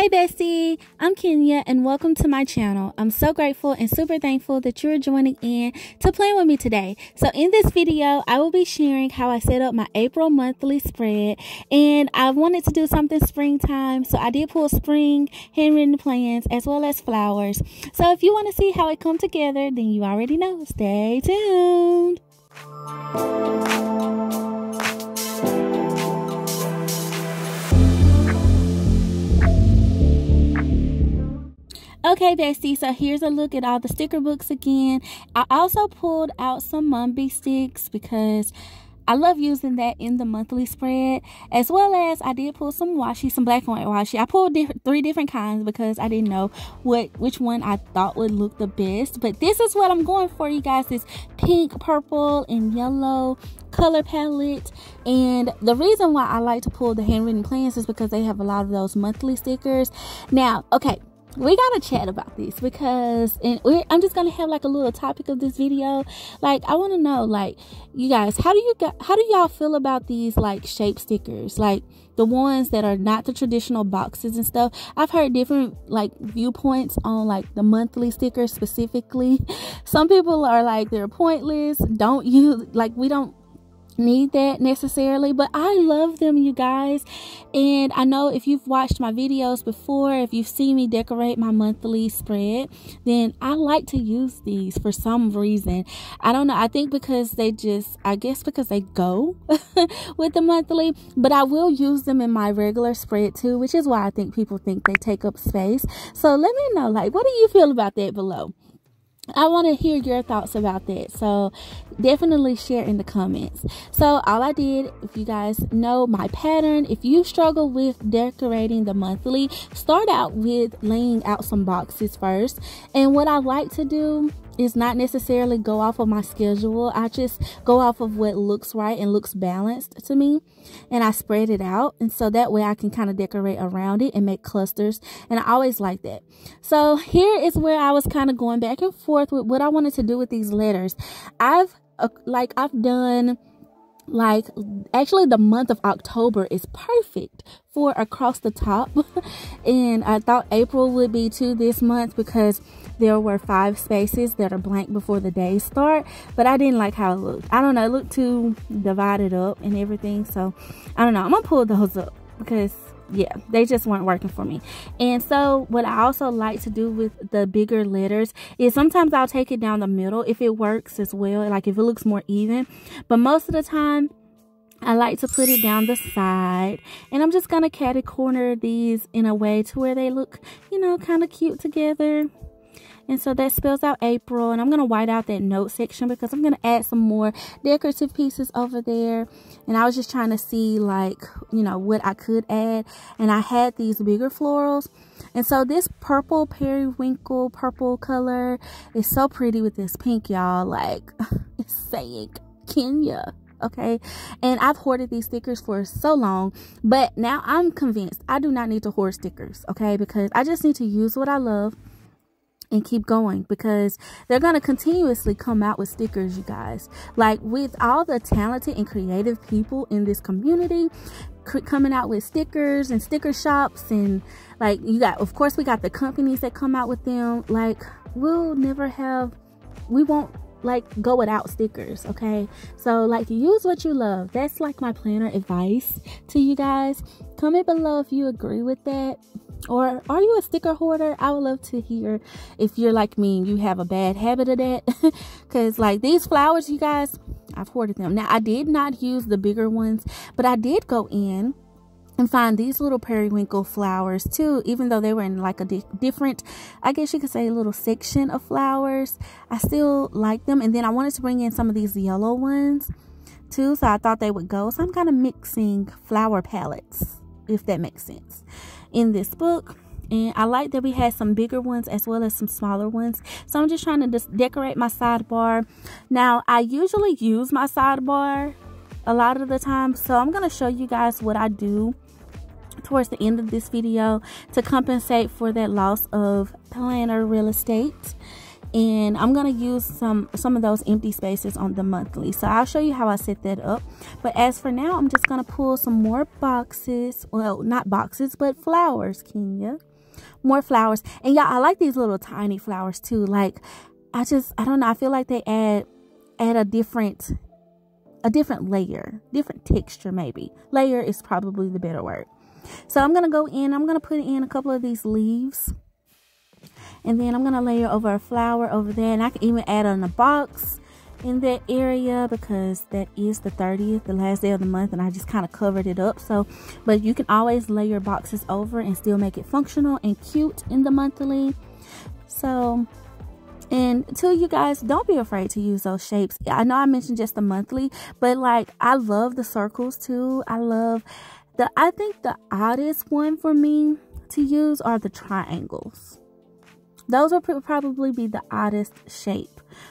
Hey Bestie, I'm Kenya and welcome to my channel. I'm so grateful and super thankful that you're joining in to plan with me today. So in this video, I will be sharing how I set up my April monthly spread, and I wanted to do something springtime, so I did pull spring handwritten plans as well as flowers. So if you want to see how it come together, then you already know. Stay tuned. Okay, Bestie, so here's a look at all the sticker books again. I also pulled out some Mambi Sticks because I love using that in the monthly spread, as well as I did pull some washi, some black and white washi. I pulled three different kinds because I didn't know which one I thought would look the best. But this is what I'm going for, you guys, this pink, purple, and yellow color palette. And the reason why I like to pull the handwritten plans is because they have a lot of those monthly stickers. Now, okay, we gotta chat about this because I'm just gonna have like a little topic of this video. Like, I want to know, like, you guys, how do y'all feel about these like shape stickers, like the ones that are not the traditional boxes and stuff? I've heard different like viewpoints on like the monthly stickers specifically. Some people are like, they're pointless, don't use, like, we don't need that necessarily, but I love them, you guys. And I know if you've watched my videos before, if you've seen me decorate my monthly spread, then I like to use these for some reason. I don't know, I think because I guess because they go with the monthly, but I will use them in my regular spread too, which is why I think people think they take up space. So let me know, like, what do you feel about that below? I want to hear your thoughts about that, so definitely share in the comments. So all I did, if you guys know my pattern, if you struggle with decorating the monthly, start out with laying out some boxes first. And what I like to do is not necessarily go off of my schedule. I just go off of what looks right and looks balanced to me, and I spread it out, and so that way I can kind of decorate around it and make clusters, and I always like that. So here is where I was kind of going back and forth with what I wanted to do with these letters. I've done, like, actually the month of October is perfect for across the top and I thought April would be too this month because there were 5 spaces that are blank before the days start, but I didn't like how it looked. I don't know, it looked too divided up and everything, so I don't know, I'm gonna pull those up because yeah, they just weren't working for me. And so what I also like to do with the bigger letters is sometimes I'll take it down the middle if it works as well, like if it looks more even, but most of the time I like to put it down the side, and I'm just gonna catty corner these in a way to where they look, you know, kind of cute together. And so that spells out April, and I'm going to white out that note section because I'm going to add some more decorative pieces over there. And I was just trying to see, like, you know, what I could add. And I had these bigger florals. And so this purple periwinkle purple color is so pretty with this pink, y'all. Like, it's saying Kenya. Okay, and I've hoarded these stickers for so long, but now I'm convinced I do not need to hoard stickers, okay, because I just need to use what I love and keep going, because they're going to continuously come out with stickers, you guys. Like, with all the talented and creative people in this community coming out with stickers and sticker shops, and like, you got, of course, we got the companies that come out with them. Like, we won't like go without stickers, okay? So like, use what you love. That's like my planner advice to you guys. Comment below if you agree with that. Or are you a sticker hoarder? I would love to hear if you're like me and you have a bad habit of that. Because like these flowers, you guys, I've hoarded them. Now, I did not use the bigger ones, but I did go in and find these little periwinkle flowers too, even though they were in like a different, I guess you could say, a little section of flowers. I still like them. And then I wanted to bring in some of these yellow ones too, so I thought they would go. So I'm kind of mixing flower palettes, if that makes sense, in this book. And I like that we had some bigger ones as well as some smaller ones. So I'm just trying to just decorate my sidebar. Now, I usually use my sidebar a lot of the time, so I'm going to show you guys what I do towards the end of this video to compensate for that loss of planner real estate. And I'm going to use some of those empty spaces on the monthly, so I'll show you how I set that up. But as for now, I'm just going to pull some more boxes, well, not boxes, but flowers, Kenya. more flowers. And y'all, I like these little tiny flowers too. Like, I don't know, I feel like they add a different layer, different texture. Maybe layer is probably the better word. So I'm gonna go in, I'm gonna put in a couple of these leaves, and then I'm gonna layer over a flower over there, and I can even add on a box in that area because that is the 30th, the last day of the month, and I just kind of covered it up. So, but you can always layer boxes over and still make it functional and cute in the monthly. So, and to you guys, don't be afraid to use those shapes. I know I mentioned just the monthly, but like, I love the circles too. I think the oddest one for me to use are the triangles. Those will probably be the oddest shape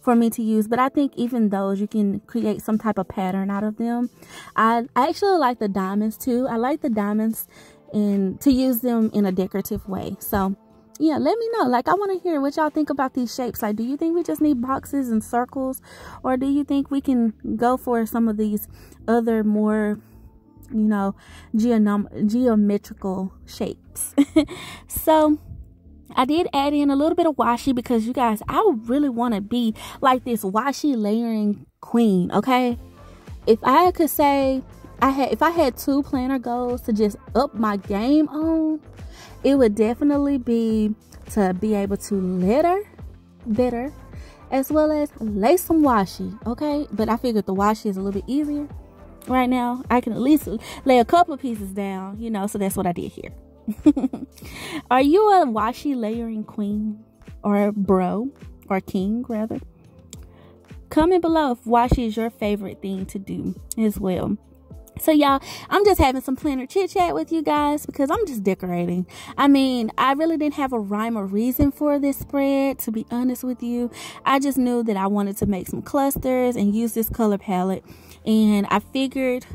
for me to use, but I think even those, you can create some type of pattern out of them. I actually like the diamonds too. I like the diamonds and to use them in a decorative way. So yeah, let me know. Like, I want to hear what y'all think about these shapes. Like, do you think we just need boxes and circles, or do you think we can go for some of these other more, you know, geometrical shapes? So I did add in a little bit of washi because, you guys, I really want to be like this washi layering queen. Okay, if I could say if I had 2 planner goals to just up my game on, it would definitely be to be able to letter better, as well as lay some washi. Okay, but I figured the washi is a little bit easier right now. I can at least lay a couple of pieces down, you know, so that's what I did here. Are you a washi layering queen, or bro, or king rather? Comment below if washi is your favorite thing to do as well. So y'all, I'm just having some planner chit chat with you guys because I'm just decorating. I mean, I really didn't have a rhyme or reason for this spread, to be honest with you. I just knew that I wanted to make some clusters and use this color palette, and I figured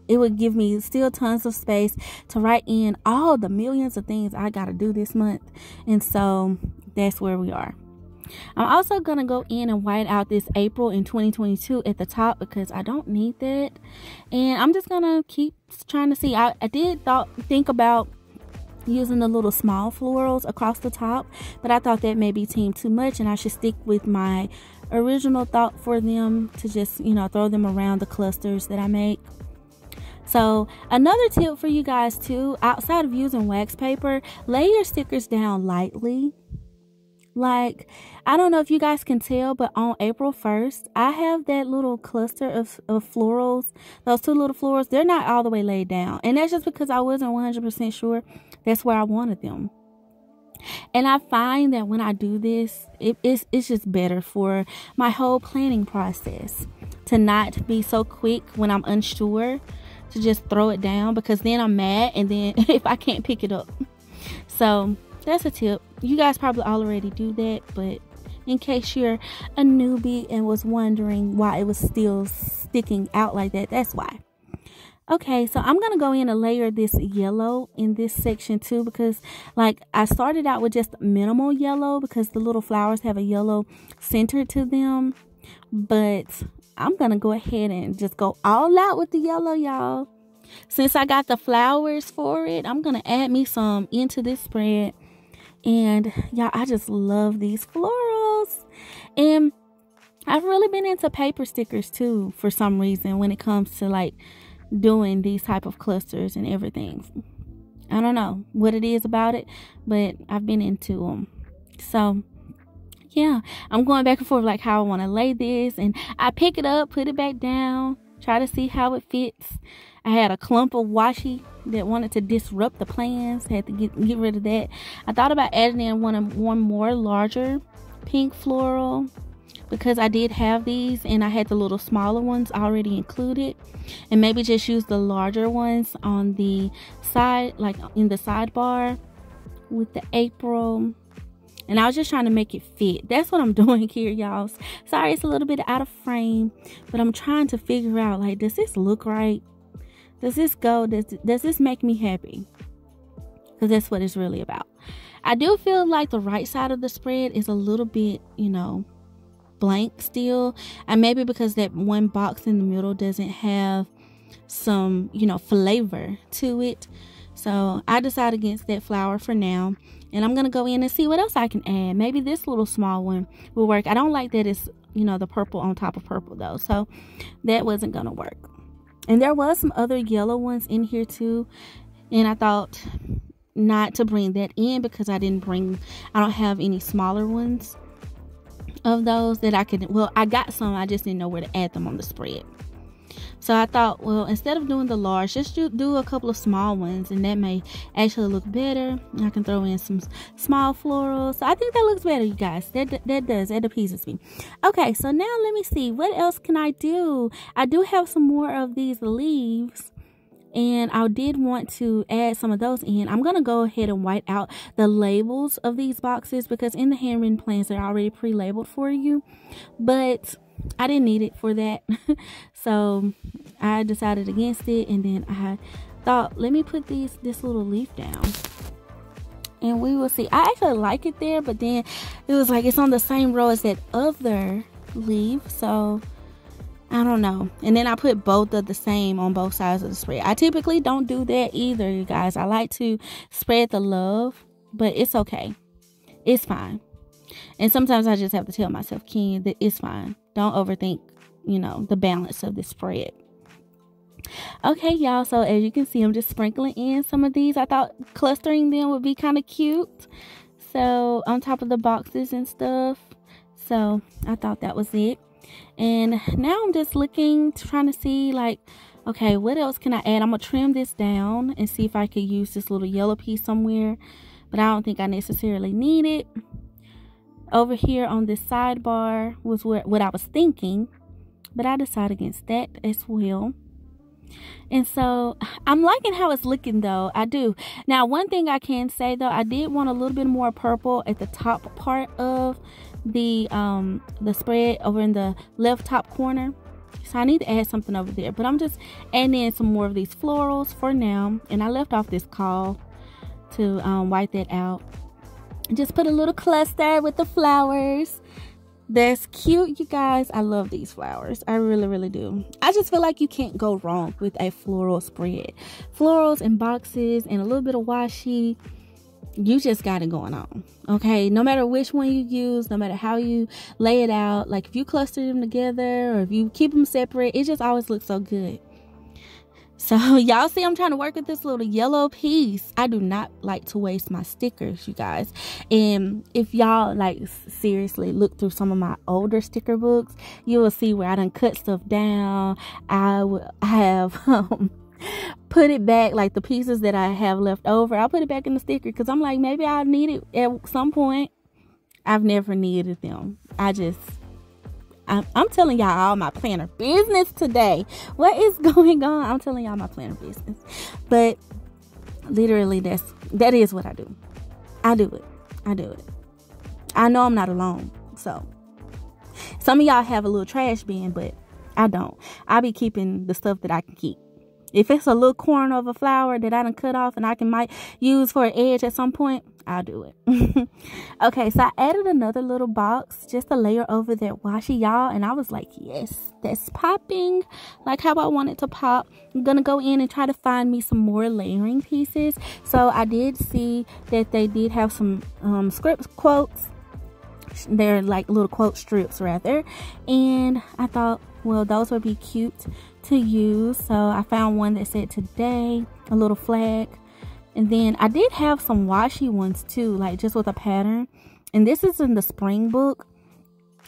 it would give me still tons of space to write in all the millions of things I gotta do this month. And so that's where we are. I'm also gonna go in and white out this April in 2022 at the top because I don't need that, and I'm just gonna keep trying to see. I did think about using the little small florals across the top, but I thought that maybe seemed too much, and I should stick with my original thought for them to just, you know, throw them around the clusters that I make. So another tip for you guys too, outside of using wax paper, lay your stickers down lightly. Like, I don't know if you guys can tell, but on April 1st, I have that little cluster of florals. Those 2 little florals, they're not all the way laid down. And that's just because I wasn't 100% sure that's where I wanted them. And I find that when I do this, it's just better for my whole planning process to not be so quick when I'm unsure to just throw it down, because then I'm mad and then if I can't pick it up. So that's a tip. You guys probably already do that, but in case you're a newbie and was wondering why it was still sticking out like that, that's why. Okay, so I'm gonna go in and layer this yellow in this section too, because like I started out with just minimal yellow because the little flowers have a yellow center to them, but I'm gonna go ahead and just go all out with the yellow, y'all. Since I got the flowers for it, I'm gonna add me some into this spread. And y'all, I just love these florals. And I've really been into paper stickers too for some reason when it comes to like doing these type of clusters and everything. I don't know what it is about it, but I've been into them. So yeah, I'm going back and forth like how I want to lay this, and I pick it up, put it back down, try to see how it fits. I had a clump of washi that wanted to disrupt the plans, had to get rid of that. I thought about adding in one more larger pink floral because I did have these and I had the little smaller ones already included, and maybe just use the larger ones on the side, like in the sidebar with the April. And I was just trying to make it fit. That's what I'm doing here, y'all. Sorry, it's a little bit out of frame, but I'm trying to figure out, like, does this look right? Does this go? Does this make me happy? Because that's what it's really about. I do feel like the right side of the spread is a little bit, you know, blank still. And maybe because that one box in the middle doesn't have some, you know, flavor to it. So I decided against that flower for now. And I'm going to go in and see what else I can add. Maybe this little small one will work. I don't like that it's, you know, the purple on top of purple though. So that wasn't going to work. And there was some other yellow ones in here too. And I thought not to bring that in because I don't have any smaller ones of those that I could, well, I got some, I just didn't know where to add them on the spread. So I thought, well, instead of doing the large, just do a couple of small ones, and that may actually look better. I can throw in some small florals. So I think that looks better, you guys. That appeases me. Okay, so now let me see. What else can I do? I do have some more of these leaves, and I did want to add some of those in. I'm going to go ahead and white out the labels of these boxes because in the handwritten plans, they're already pre-labeled for you. But I didn't need it for that. So I decided against it, and then I thought, let me put this little leaf down and we will see. I actually like it there, but then it was like it's on the same row as that other leaf, so I don't know. And then I put both of the same on both sides of the spread. I typically don't do that either, you guys. I like to spread the love, but it's okay, it's fine. And sometimes I just have to tell myself, Ken, that it's fine. Don't overthink, you know, the balance of the spread. Okay, y'all. So as you can see, I'm just sprinkling in some of these. I thought clustering them would be kind of cute. So on top of the boxes and stuff. So I thought that was it. And now I'm just looking, trying to see like, okay, what else can I add? I'm going to trim this down and see if I could use this little yellow piece somewhere. But I don't think I necessarily need it. Over here on this sidebar was what I was thinking, but I decided against that as well. And so I'm liking how it's looking though. I do. Now, one thing I can say though, I did want a little bit more purple at the top part of the spread over in the left top corner. So I need to add something over there, but I'm just adding in some more of these florals for now. And I left off this call to white that out. Just put a little cluster with the flowers. That's cute, you guys. I love these flowers. I really, really do. I just feel like you can't go wrong with a floral spread. Florals and boxes and a little bit of washi. You just got it going on. Okay, no matter which one you use, no matter how you lay it out, like if you cluster them together or if you keep them separate, it just always looks so good. So y'all see I'm trying to work with this little yellow piece. I do not like to waste my stickers, you guys. And if y'all like seriously look through some of my older sticker books, you will see where I done cut stuff down. I have put it back, like the pieces that I have left over, I'll put it back in the sticker because I'm like, maybe I'll need it at some point. I've never needed them. I'm telling y'all all my planner business today. What is going on? I'm telling y'all my planner business. But literally that is what I do. I do it. I know I'm not alone. So some of y'all have a little trash bin, but I don't. I be keeping the stuff that I can keep. If it's a little corner of a flower that I done cut off and I might use for an edge at some point, I'll do it. Okay, so I added another little box just to layer over that washi, y'all. And I was like, yes, that's popping like how I want it to pop. I'm going to go in and try to find me some more layering pieces. So I did see that they did have some script quotes. They're like little quote strips rather. And I thought, well, those would be cute to use. So I found one that said today, a little flag. And then I did have some washi ones too, like just with a pattern. And this is in the spring book.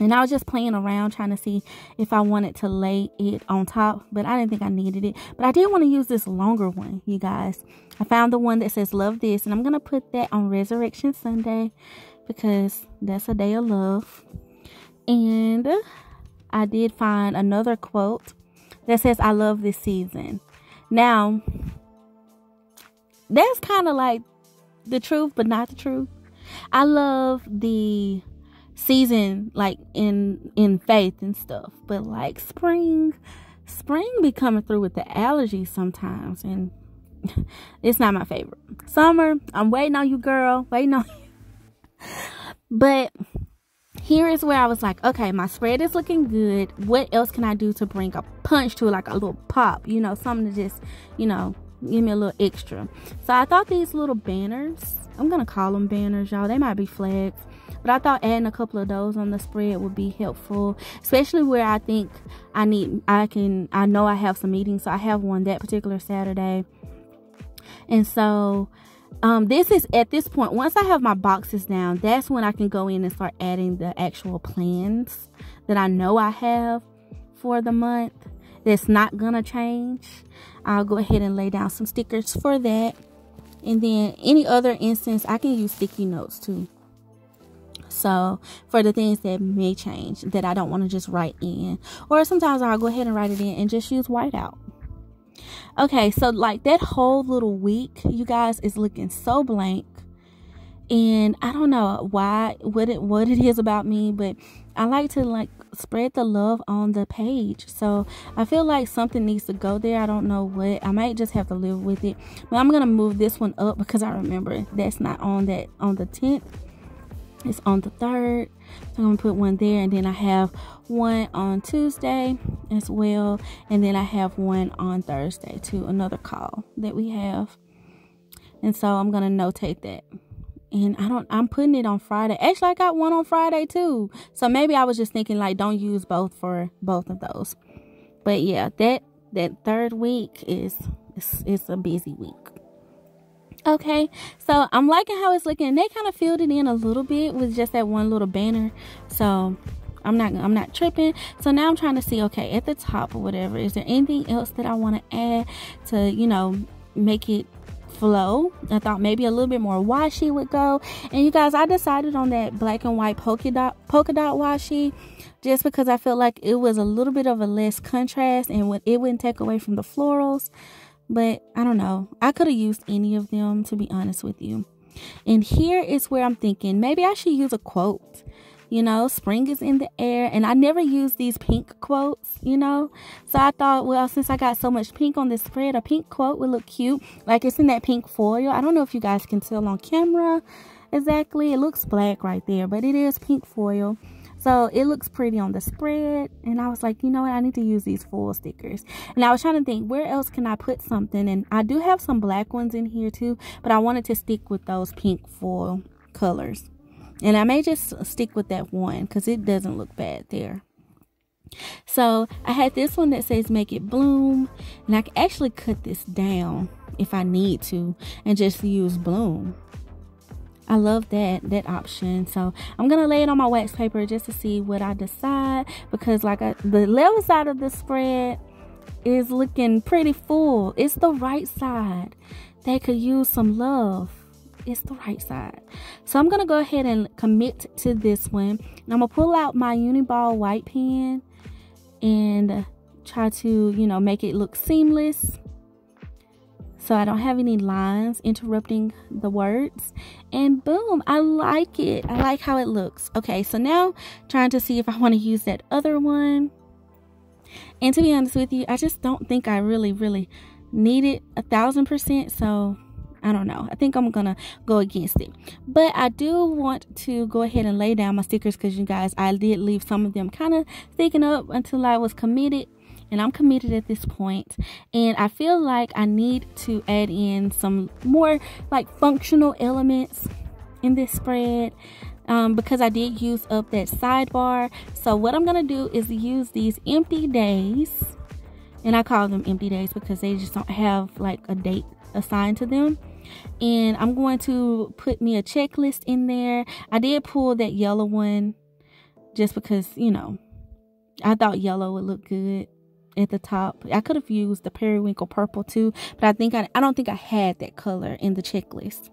And I was just playing around trying to see if I wanted to lay it on top, but I didn't think I needed it. But I did want to use this longer one, you guys. I found the one that says love this, and I'm going to put that on Resurrection Sunday because that's a day of love. And I did find another quote that says, I love this season. Now, that's kind of like the truth, but not the truth. I love the season, like in faith and stuff, but like spring be coming through with the allergies sometimes, and it's not my favorite. Summer, I'm waiting on you, girl, waiting on you. But here is where I was like, okay, my spread is looking good. What else can I do to bring a punch to it, like a little pop, you know, something to just, you know, give me a little extra. So I thought these little banners, I'm gonna call them banners, y'all, they might be flags, but I thought adding a couple of those on the spread would be helpful, especially where I think I know I have some meetings. So I have one that particular Saturday, and so this is at this point, once I have my boxes down, that's when I can go in and start adding the actual plans that I know I have for the month that's not gonna change. I'll go ahead and lay down some stickers for that, and then any other instance I can use sticky notes too, so for the things that may change that I don't want to just write in, or sometimes I'll go ahead and write it in and just use whiteout. Okay, so like that whole little week, you guys, is looking so blank, and I don't know why, what it is about me, but I like to like spread the love on the page. So I feel like something needs to go there. I don't know what. I might just have to live with it, but I'm gonna move this one up because I remember that's not on the 10th. It's on the 3rd. So I'm gonna put one there, and then I have one on Tuesday as well, and then I have one on Thursday too, another call that we have. And so I'm gonna notate that. And I'm putting it on Friday. Actually, I got one on Friday too. So maybe I was just thinking like don't use both for both of those. But yeah, that 3rd week is a busy week. Okay, so I'm liking how it's looking. They kind of filled it in a little bit with just that one little banner. So I'm not tripping. So now I'm trying to see, okay, at the top or whatever, is there anything else that I want to add to, you know, make it flow? I thought maybe a little bit more washi would go. And you guys, I decided on that black and white polka dot washi just because I felt like it was a little bit of a less contrast and it wouldn't take away from the florals. But I don't know, I could have used any of them, to be honest with you. And here is where I'm thinking maybe I should use a quote. You know, spring is in the air, and I never use these pink quotes, you know. So I thought, well, since I got so much pink on this spread, a pink quote would look cute. Like it's in that pink foil. I don't know if you guys can tell on camera exactly. It looks black right there, but it is pink foil. So it looks pretty on the spread. And I was like, you know what? I need to use these foil stickers. And I was trying to think, where else can I put something? And I do have some black ones in here too, but I wanted to stick with those pink foil colors. And I may just stick with that one because it doesn't look bad there. So I had this one that says make it bloom. And I can actually cut this down if I need to and just use bloom. I love that option. So I'm gonna lay it on my wax paper just to see what I decide, because like the left side of the spread is looking pretty full. It's the right side that could use some love. It's the right side. So I'm gonna go ahead and commit to this one, and I'm gonna pull out my Uniball white pen and try to, you know, make it look seamless so I don't have any lines interrupting the words. And boom, I like it. I like how it looks. Okay, so now trying to see if I want to use that other one. And to be honest with you, I just don't think I really need it 1000%. So I don't know. I think I'm gonna go against it. But I do want to go ahead and lay down my stickers because you guys, I did leave some of them kind of sticking up until I was committed. And I'm committed at this point, and I feel like I need to add in some more like functional elements in this spread, because I did use up that sidebar. So what I'm gonna do is use these empty days, and I call them empty days because they just don't have like a date assigned to them. And I'm going to put me a checklist in there. I did pull that yellow one just because, you know, I thought yellow would look good at the top. I could have used the periwinkle purple too, but I don't think I had that color in the checklist.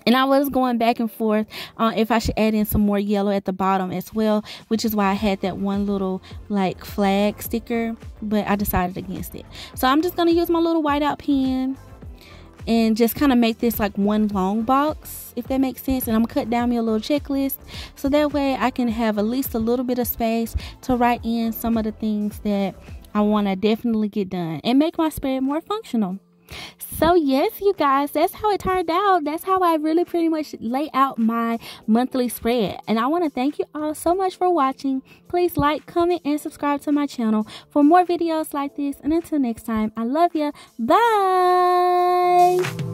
And I was going back and forth if I should add in some more yellow at the bottom as well, which is why I had that one little like flag sticker, but I decided against it. So I'm just going to use my little whiteout pen and just kind of make this like one long box, if that makes sense. And I'm gonna cut down me a little checklist so that way I can have at least a little bit of space to write in some of the things that I want to definitely get done and make my spread more functional. So yes, you guys, that's how it turned out. That's how I really pretty much lay out my monthly spread. And I want to thank you all so much for watching. Please like, comment, and subscribe to my channel for more videos like this. And until next time, I love you. Bye.